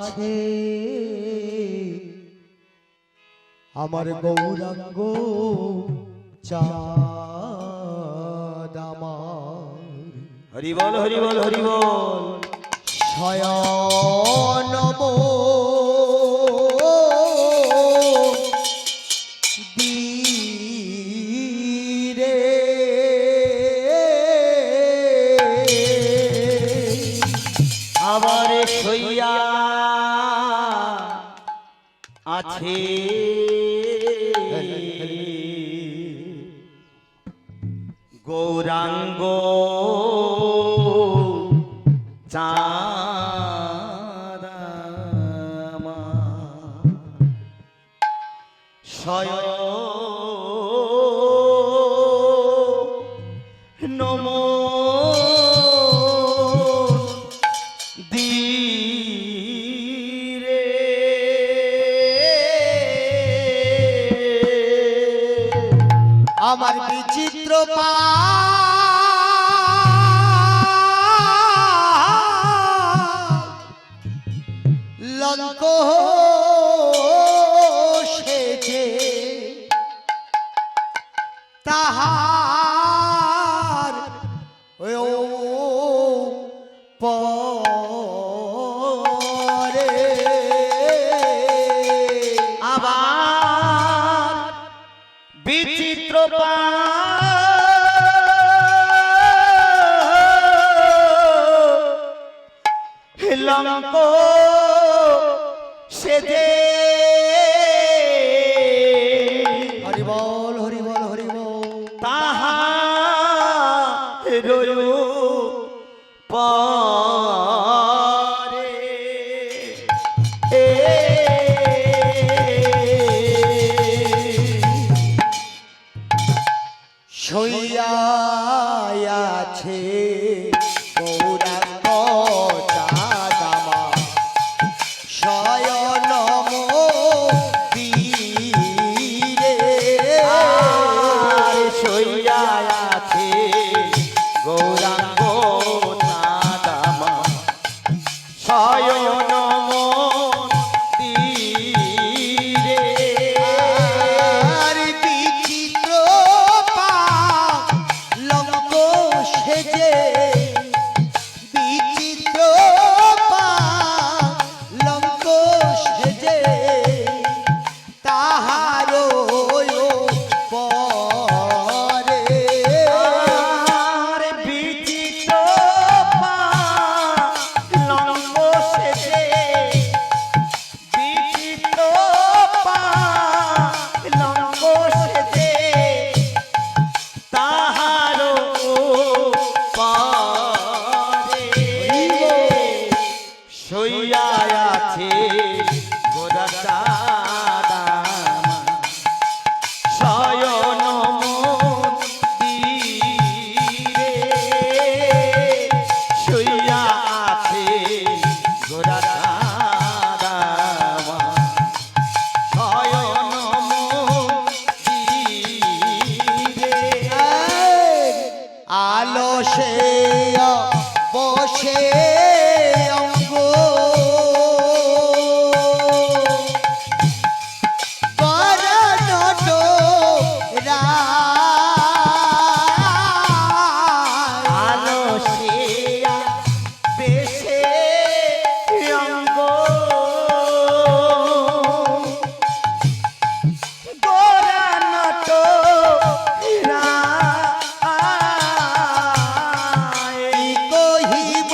আছে আমার গৌরাঙ্গ চাঁদ আমার। হরি বল হরি বল হরি বল। শয়নব দীরে আমার শইয়া আছে গৌরাঙ্গ চাঁদ আমার। শয়নম দীরে আমার বিচিত্র লঙ্ক সেজে তাহার পরে আবার বিচিত্র লঙ্ক সেজে হরি বল হরি বল হরি বল। তাহার পরে শইয়া আছে গৌরাঙ্গ চাঁদ আমার। শয়নম দীরে শইয়া আছে গৌরাঙ্গ চাঁদ আমার। শয়নম তীরে আর বিচিত্র লঙ্ক সেজে বিচিত্র লঙ্ক সেজে তাহারও পরে আর বিচিত্র লঙ্গ সেজে বিচিত্র লঙ্গ সেজে তাহারও পরে শইয়া আছে গোরা চাঁদ আমার। শয়নম দীরে শইয়া আছে গোরা চাঁদ আমার। শয়নম দীরে আলসে বসে অঙ্গ বরনট আলসিয়া বেশে অঙ্গ গোরা নট কহিব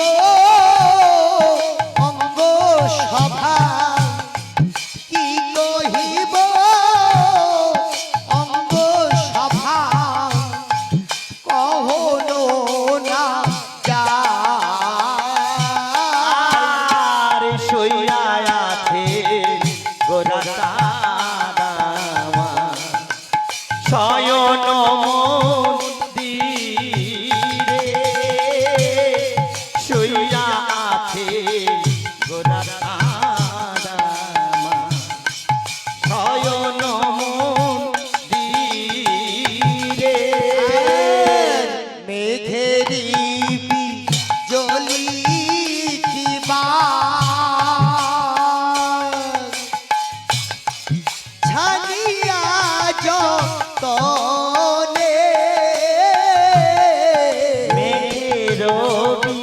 রবি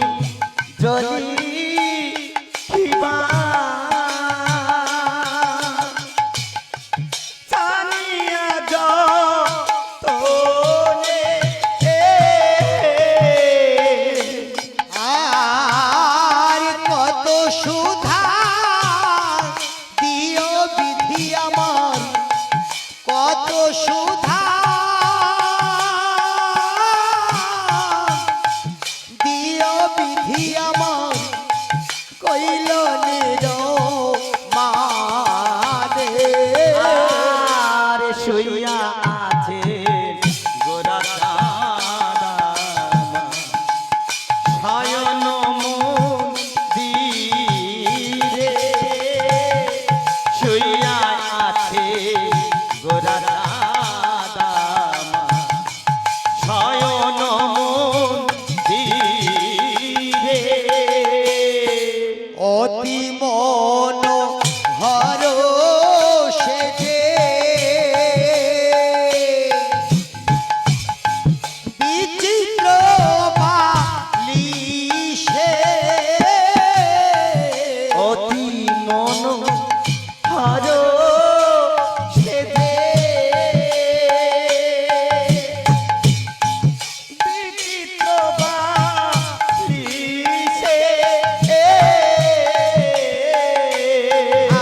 জলি কিবা জানিয়া যতনে আর কত সুধা দিও বিধি আমার, কত সুধা দিও বিধি আমার, কইল নির মানে আর শুইয়া আছে গোরা শয়ন মন্দিরে শুইয়া আছে গোরা শয়ন মন্দিরে অতি মন হর সেজে বিচিত্র বালিশে অতি মন হর সেদে বিচিত্র বালিশে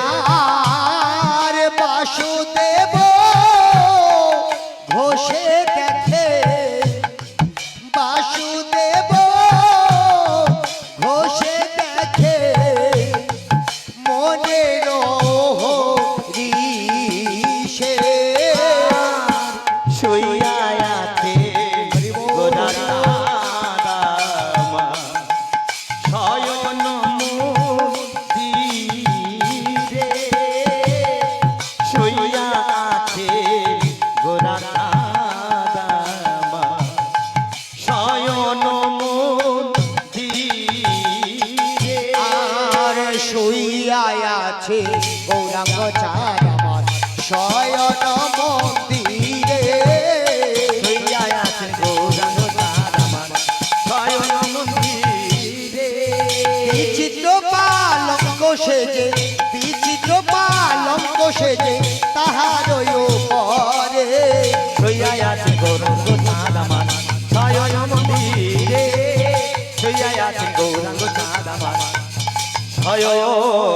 আর বাসুদেব ঘোষে দেখে, বাসুদেব ঘোষে দেখে মনের হরিষে শুইয়া আছে গোরা দামা শয়ন মন্দিরে শুইয়া আছে গোরা দামা শয়ন মন্দিরে আর শুইয়া আছে গৌরাঙ্গ চাঁদ আমার শয়ন মন্দিরে শুইয়া আছে গৌরাঙ্গ দামা শয়ন মন্দিরে বিচিত্র পালঙ্ক সেজে, বিচিত্র পালঙ্ক সেজে তাহার পরে শুইয়া আছে গৌরাঙ্গ দামা শয়ন মন্দিরে শুইয়া আছে গৌরাঙ্গ দামা শয়ন